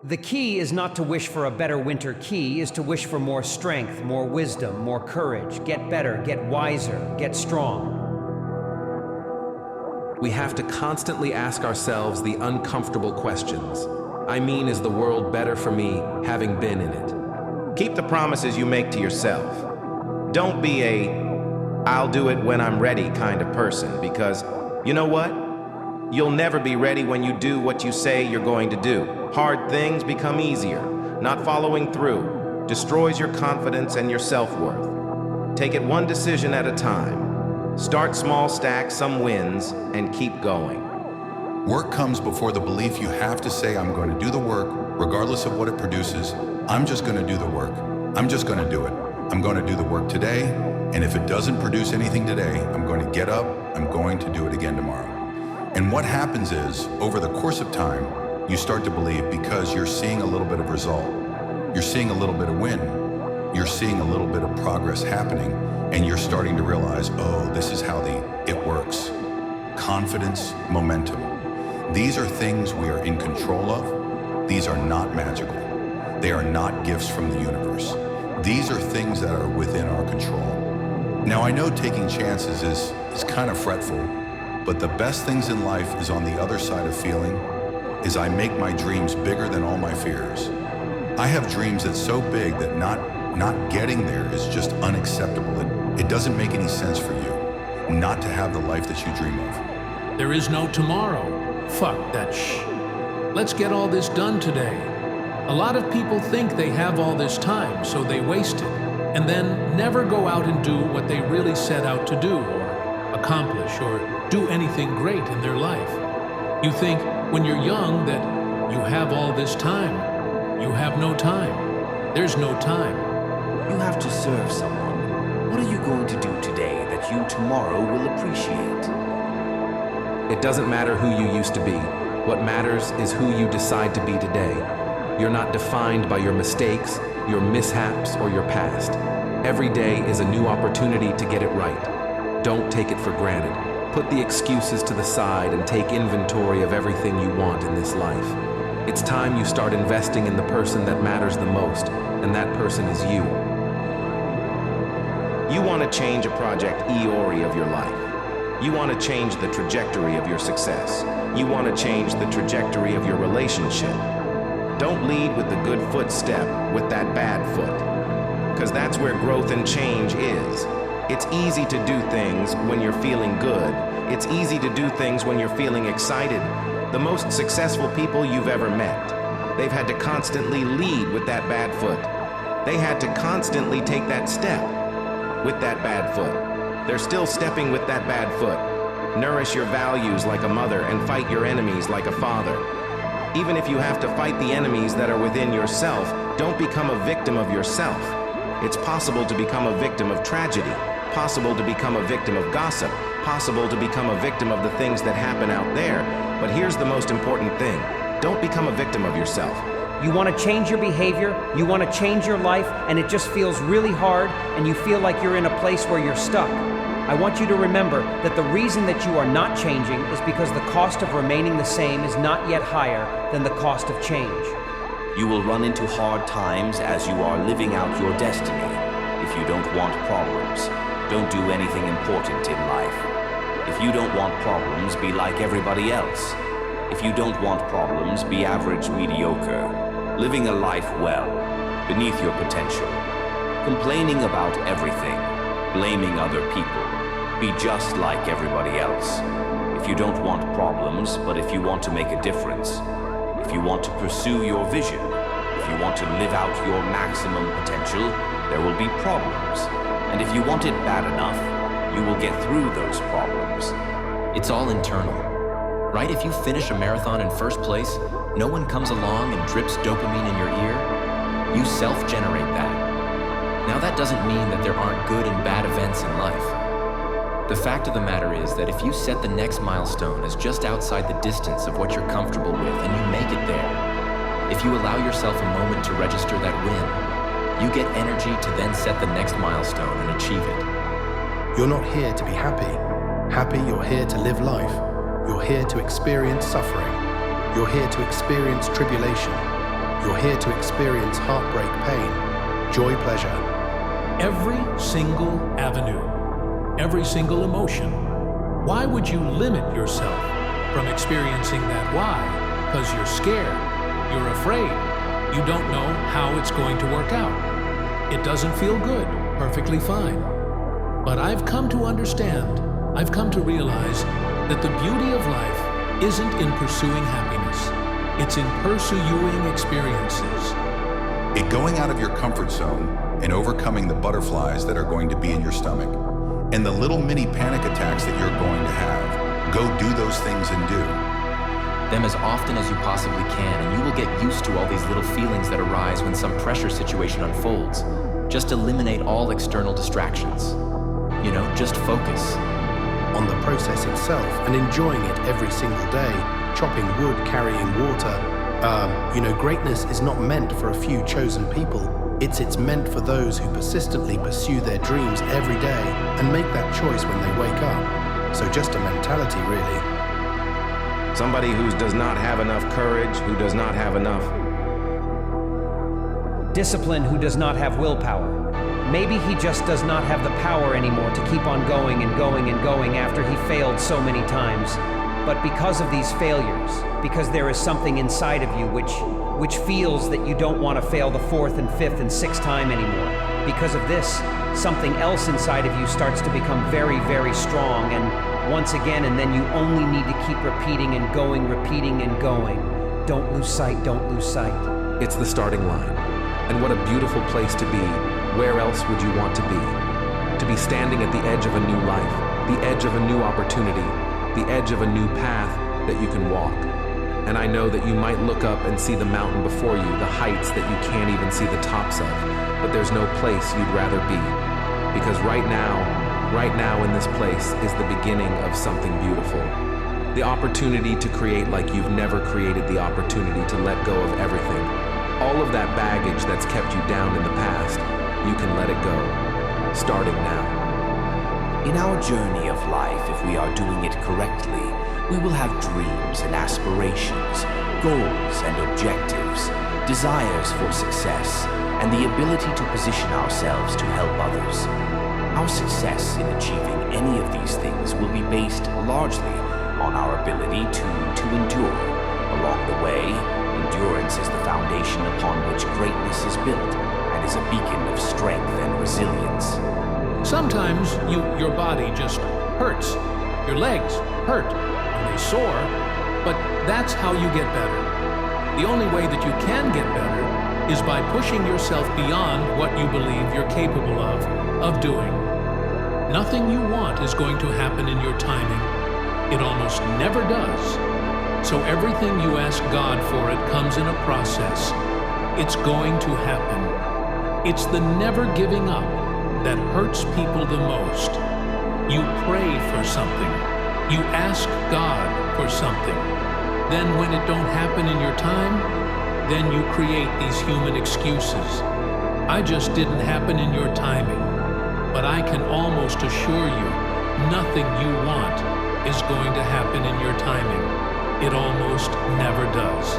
The key is not to wish for a better winter. Key is to wish for more strength, more wisdom, more courage. Get better, get wiser, get strong. We have to constantly ask ourselves the uncomfortable questions. I mean, is the world better for me having been in it? Keep the promises you make to yourself. Don't be a "I'll do it when I'm ready" kind of person, because you know what? You'll never be ready when you do what you say you're going to do. Hard things become easier. Not following through destroys your confidence and your self-worth. Take it one decision at a time. Start small, stack some wins, and keep going. Work comes before the belief you have to say, I'm going to do the work, regardless of what it produces. I'm just going to do the work. I'm just going to do it. I'm going to do the work today, and if it doesn't produce anything today, I'm going to get up, I'm going to do it again tomorrow. And what happens is, over the course of time, you start to believe because you're seeing a little bit of result, you're seeing a little bit of win, you're seeing a little bit of progress happening, and you're starting to realize, oh, this is how it works. Confidence, momentum. These are things we are in control of. These are not magical. They are not gifts from the universe. These are things that are within our control. Now, I know taking chances is kind of fretful, but the best things in life is on the other side of feeling, is I make my dreams bigger than all my fears. I have dreams that's so big that not getting there is just unacceptable. It doesn't make any sense for you not to have the life that you dream of. There is no tomorrow. Fuck that shh. Let's get all this done today. A lot of people think they have all this time, so they waste it, and then never go out and do what they really set out to do, or accomplish, or do anything great in their life. You think when you're young that you have all this time. You have no time. There's no time. You have to serve someone. What are you going to do today that you tomorrow will appreciate? It doesn't matter who you used to be. What matters is who you decide to be today. You're not defined by your mistakes, your mishaps, or your past. Every day is a new opportunity to get it right. Don't take it for granted. Put the excuses to the side and take inventory of everything you want in this life. It's time you start investing in the person that matters the most, and that person is you. You want to change a Project Eeyore of your life. You want to change the trajectory of your success. You want to change the trajectory of your relationship. Don't lead with the good footstep with that bad foot, because that's where growth and change is. It's easy to do things when you're feeling good. It's easy to do things when you're feeling excited. The most successful people you've ever met, they've had to constantly lead with that bad foot. They had to constantly take that step with that bad foot. They're still stepping with that bad foot. Nourish your values like a mother and fight your enemies like a father. Even if you have to fight the enemies that are within yourself, don't become a victim of yourself. It's possible to become a victim of tragedy, possible to become a victim of gossip, possible to become a victim of the things that happen out there. But here's the most important thing. Don't become a victim of yourself. You want to change your behavior, you want to change your life, and it just feels really hard, and you feel like you're in a place where you're stuck. I want you to remember that the reason that you are not changing is because the cost of remaining the same is not yet higher than the cost of change. You will run into hard times as you are living out your destiny. If you don't want problems, don't do anything important in life. If you don't want problems, be like everybody else. If you don't want problems, be average, mediocre. Living a life well, beneath your potential. Complaining about everything, blaming other people. Be just like everybody else. If you don't want problems, but if you want to make a difference, if you want to pursue your vision, if you want to live out your maximum potential, there will be problems. And if you want it bad enough, you will get through those problems. It's all internal, right? If you finish a marathon in first place, no one comes along and drips dopamine in your ear. You self-generate that. Now that doesn't mean that there aren't good and bad events in life. The fact of the matter is that if you set the next milestone as just outside the distance of what you're comfortable with and you make it there, if you allow yourself a moment to register that win, you get energy to then set the next milestone and achieve it. You're not here to be happy. Happy, you're here to live life. You're here to experience suffering. You're here to experience tribulation. You're here to experience heartbreak, pain, joy, pleasure. Every single avenue, every single emotion. Why would you limit yourself from experiencing that? Why? Because you're scared, you're afraid, you don't know how it's going to work out. It doesn't feel good, perfectly fine. But I've come to understand, I've come to realize that the beauty of life isn't in pursuing happiness. It's in pursuing experiences. It going out of your comfort zone and overcoming the butterflies that are going to be in your stomach and the little mini panic attacks that you're going to have. Go do those things and do them as often as you possibly can, and you will get used to all these little feelings that arise when some pressure situation unfolds. Just eliminate all external distractions. You know, just focus on the process itself and enjoying it every single day, chopping wood, carrying water. Greatness is not meant for a few chosen people. It's meant for those who persistently pursue their dreams every day and make that choice when they wake up. So just a mentality, really. Somebody who does not have enough courage, who does not have enough discipline, who does not have willpower. Maybe he just does not have the power anymore to keep on going and going and going after he failed so many times. But because of these failures, because there is something inside of you which feels that you don't want to fail the fourth and fifth and sixth time anymore, because of this, something else inside of you starts to become very, very strong, and once again, and then you only need to keep repeating and going, repeating and going. Don't lose sight, don't lose sight. It's the starting line. And what a beautiful place to be. Where else would you want to be? To be standing at the edge of a new life, the edge of a new opportunity, the edge of a new path that you can walk. And I know that you might look up and see the mountain before you, the heights that you can't even see the tops of, but there's no place you'd rather be. Because right now in this place is the beginning of something beautiful. The opportunity to create like you've never created, the opportunity to let go of everything. All of that baggage that's kept you down in the past, you can let it go, starting now. In our journey of life, if we are doing it correctly, we will have dreams and aspirations, goals and objectives, desires for success, and the ability to position ourselves to help others. Our success in achieving any of these things will be based largely on our ability to endure. Along the way, endurance is the foundation upon which greatness is built and is a beacon of strength and resilience. Sometimes your body just hurts. Your legs hurt and they sore, but that's how you get better. The only way that you can get better is by pushing yourself beyond what you believe you're capable of doing. Nothing you want is going to happen in your timing. It almost never does. So everything you ask God for, it comes in a process. It's going to happen. It's the never giving up that hurts people the most. You pray for something. You ask God for something. Then when it don't happen in your time, then you create these human excuses. I just didn't happen in your timing. But I can almost assure you, nothing you want is going to happen in your timing. It almost never does.